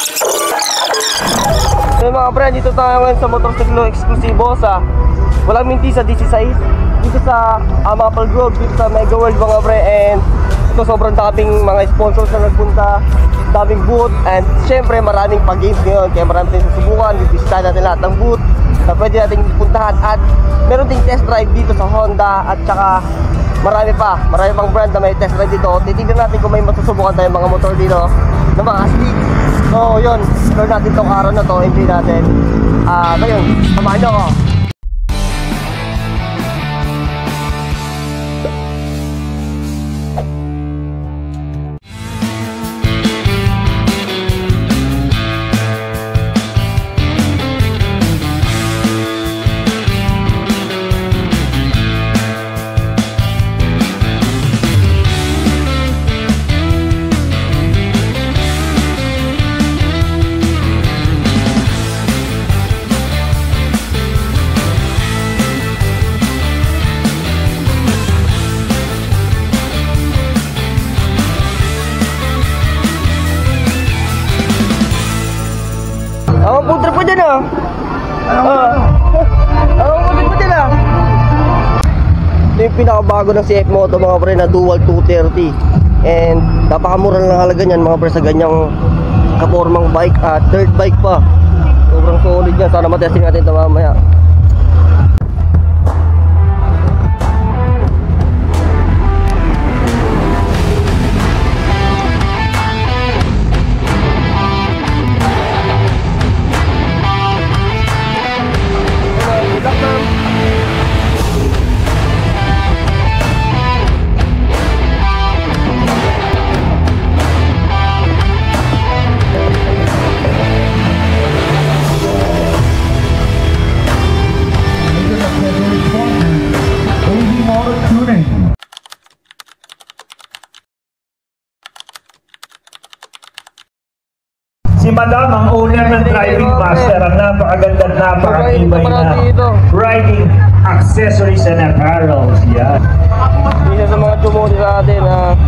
So mga pre, dito tayo ngayon sa motorsiklo eksklusibo sa walang minti sa DC6. Dito sa Maple Grove, dito sa Mega World mga pre. And ito sobrang daming mga sponsors na nagpunta, daming booth. And syempre maraming pag-games ngayon, kaya marami tayong susubukan. Bibisitahin natin lahat ng booth na pwede natin puntahan. At meron ding test drive dito sa Honda. At saka marami pang brand na may test drive dito. Titignan natin kung may masusubukan tayong mga motor dito na mga astig. So yun, start natin tong araw na to, enjoy natin. Ngayon, samahan nyo ako. Putra po dyan ah. Putra po dyan ah. Ito yung pinakabago ng CF Moto mga pre na Dual 230. And napakamura lang halaga niyan mga pre sa ganyang kapormang bike at third bike pa. Sobrang solid yan. Sana matesting natin ito mamaya. Si Madam, ang owner ng Driving Master, ang napakaganda, napakatibay na riding accessories and apparels. Yan. Isa sa mga tumuli sa atin na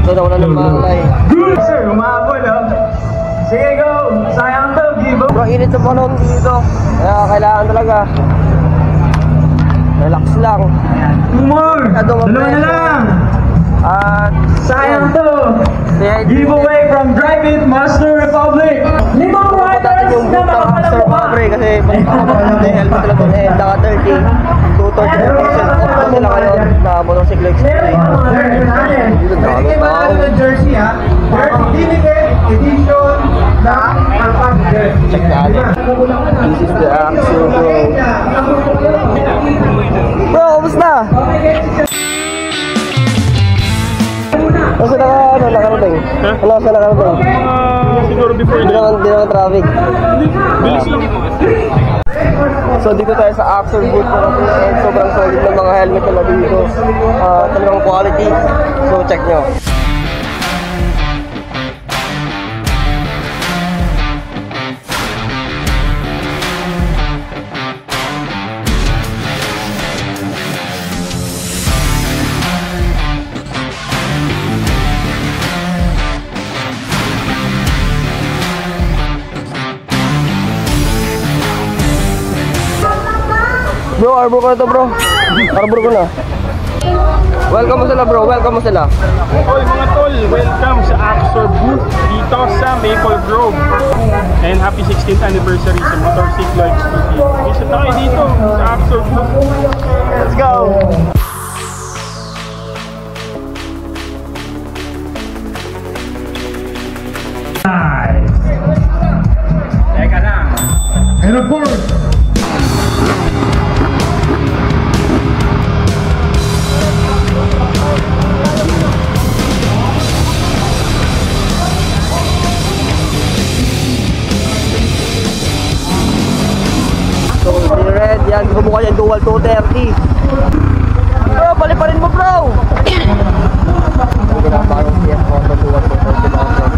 ito na wala ng malay. Good sir, umabol oh. Sige go, sayang to, give up. Bro, init na panahon dito. Kaya kailangan talaga relax lang. 2 more, dalawa na lang. At sayang to. Giveaway from Driving Master Republic. 5 riders na makapalawa. Kasi pagkakapagod na helmet nila doon and naka 30 230% off na sila ngayon na motorcycle exchange. Pwede ba natin ng jersey ha? Limited edition na Alpha. Check natin. This is the Axel bro. Bro, kamusta? Kasi nakarating? Ano sa nakarating? Siguro before Hindi naman traffic. bilis lang ito. So dito tayo sa Axel booth na natin and sobrang solid ng mga helmet nila dito. Talagang quality. So check nyo. Bro, arbor ko na to bro. Arbor ko na. Welcome mo sila bro, welcome mo sila. Oy mga tol, welcome sa Axel booth dito sa Maple Grove. And happy 16th anniversary sa Motorcycle Exclusive. Isa tayo dito sa Axel booth. Let's go! Teka lang. And of course, So, red yan, kumukha yan dual 230. Bro, paliparin mo bro! Hindi na parang CF Moto dual 230 mga bro.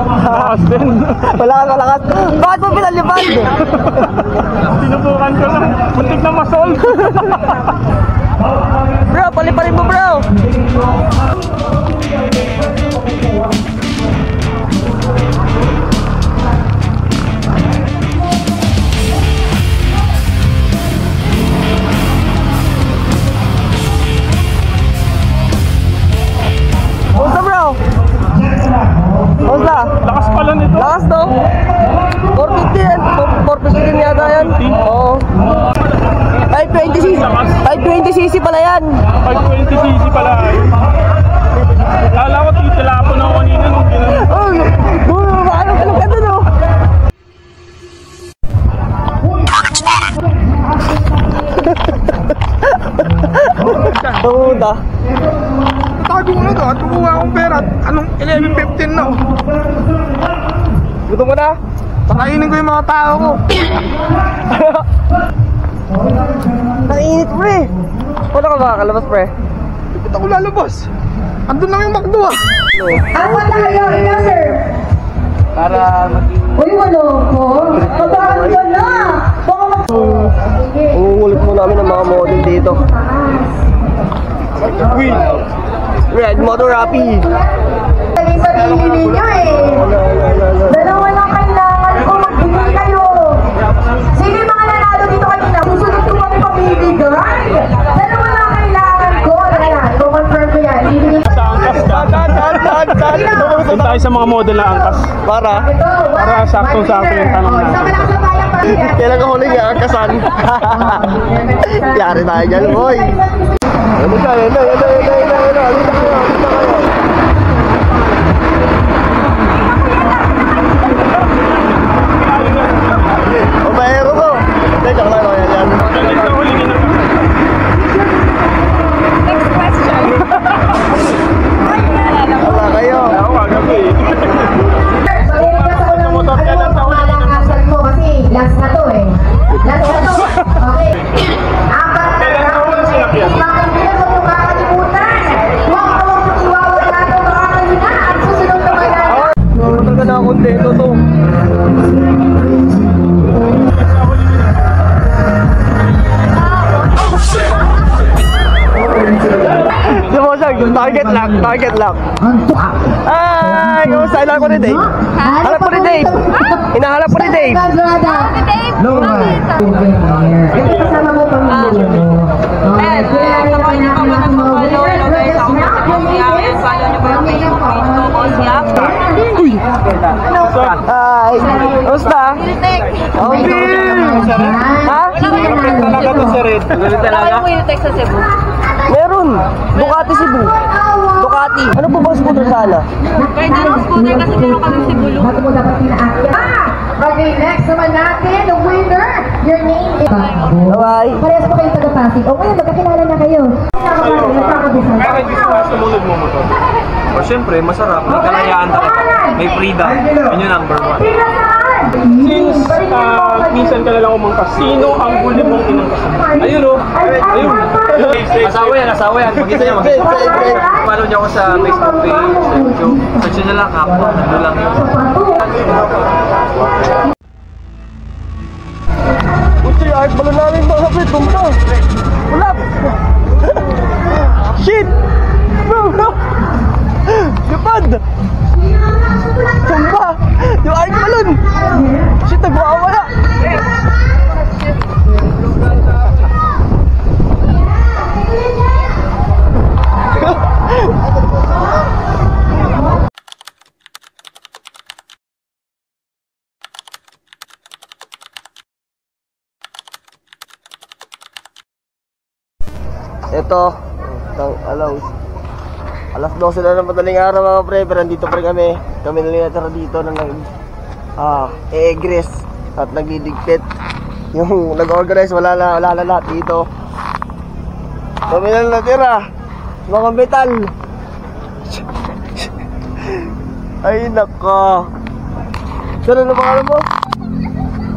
Lakas din. Wala kang kalakas. Bakit mo pinalipad? Sinubukan ko lang. Muntik na masol. Bro, paliparin mo bro. Kumusta bro? Kumusta? Lakas pala nito. Lakas to? 450 yan. 450 din yata yan. Oo. 520cc. 520cc pala yan. 520cc pala. Kala ko titila po na kanina nung ginagawa. Oh, maano ka ka dun oh. Pumunta. Tago mo na to at kukuha akong pera at anong 11.15 na oh. Gutom mo na? Pakainin ko yung mga tao ko. Nainit pre. Wala ka makakalabas pre? Bakit ako lalabas? Andun lang yung McDo ah. Apat na kayo, ina sir. Para Uy, wala ko. Kabahan ka na. Baka mag... Ungulit mo namin ang mga model dito. Red Motor Rappi. Lagi sarili ninyo eh. Dalawa lang kailangan ko. Magbigay kayo. Sino yung mga nanalo dito kanina? Susunod ko kami pamibigay. Dalawa lang kailangan ko. Ayan, confirm ko yan. Sa angkas ka. Doon tayo sa mga model na angkas. Para? Para sakto-sakto yung tanong natin. Sama lang sa bayan pa. Kailan ka huli nga ang kasan? Yari tayo dyan, boy. Ano ka? Yan na. O, mahero ko. Hindi, joke lang. Yan. Wala kayo. Ako kagabi. Last na to eh. Last na to. Okay. Apat na round. Bakit nila mo yung makakalimutan? Huwag kawang iwawala ng makakalina at susunod na manalo. Talaga na kontento to. Sumusag, target lock. Ay, kumusta? Hanap ko ni Dave. Hanap ko ni Dave. Hinahanap ko ni Dave. Ito kasama mo pamilya mo. Okay, kilala ka namin ang mga winners. Let us now pamilya Uy! Hi! Kumusta? Okay! Ha? Talaga to si Red. Talaga mo yung text sa Cebu? Meron! Ducati Cebu. Ducati. Ano po bang scooter sana? Pwede ng scooter kasi meron kami Cebu. Bago mo dapat pinaakit. Okay, next naman natin, the winner. Your name is... Bye-bye! Parehas po kayong taga-Pasig. Okay, magkakilala na kayo. Kaya sumunod mo mo to. O syempre, masarap. May kalayaan talaga. May freedom. Yun yung number 1. Since minsan ka na lang umangkas, sino ang huli mong inangkasan? Ayun o. Ayun. Asawa yan. Magkita niya. Follow niyo ako sa Facebook page, sa YouTube. Search niyo lang ako. Nandun lang yun. Uy, art balon namin mga kapit. Tumpa! Wala! Shit! Bro! Lipad! Tumpa! Yung art balon! Shit, nagwawala! Ito, itong alas 12 na ng madaling araw mga pre, pero nandito pa rin kami. Kami na lang natira dito na e-egress at nagdidigpit. Yung nag-organize, wala na lahat dito. Kami na lang natira. Mga metal. Ay nako. Saan na pangalan mo?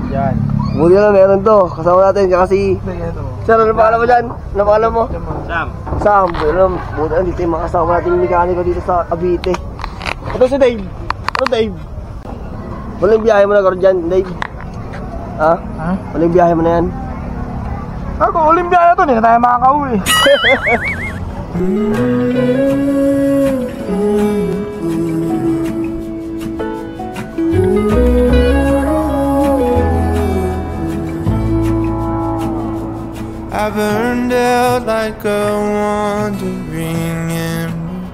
Yan. Buti na meron to. Kasama natin kasi sir, ano pangalan mo dyan? Ano pangalan mo? Sam. Buti na dito yung mga kasama natin yung mekaniko dito sa Cavite. Ito si Dave. Ano Dave? Walang biyahe mo na karon dyan, Dave? Ha? Ha? Walang biyahe mo na yan? Ako, Olympia na to, hindi na tayo makakauwi. I burned out like a wandering ember.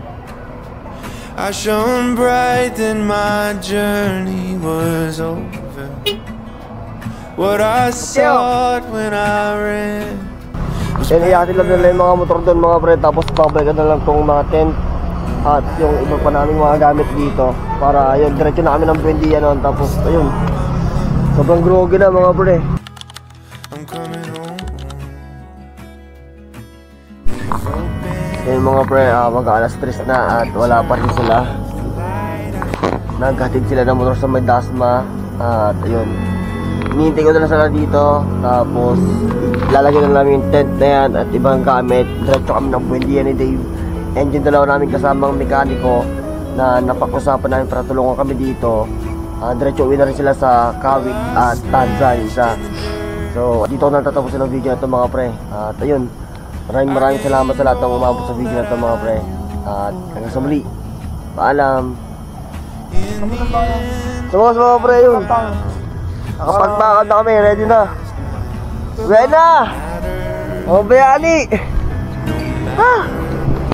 I shone bright, then my journey was over. What I sought when I ran. Yan, iyakin lang nila yung mga motor doon mga pre. Tapos babalikan na lang tong mga tent at yung iba pa namin mga gamit dito. Para ayun, diretso na kami ng Buendia noon. Tapos ayun, sobrang groggy na mga pre. I'm coming home. Yan mga pre, mag-alas 3 na at wala pa rin sila. Naghatid sila ng motor sa may Dasma. At ayun, hinihintay ko na lang sila dito. Tapos lalagyan na namin yung tent na yan at ibang gamit. Diretso kami ng Buendia ni Dave. And yung dalawa namin kasamang mekaniko na napag-usapan namin para tulungan kami dito. Diretso uwi na rin sila sa Kawit at Tanza isa. So dito na tatapusin ang video na ito mga pre. At ayun, maraming salamat sa lahat ng umabot sa video na ito mga pre. At hanggang sa muli, paalam. So mga pre, yun, nakapagpakad na kami, ready na. Ready na! O bayani!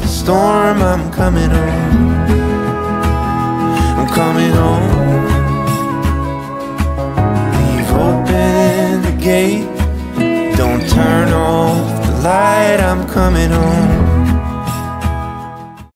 Storm, I'm coming home. I'm coming home. Leave open the gate. Don't turn off the light. I'm coming home.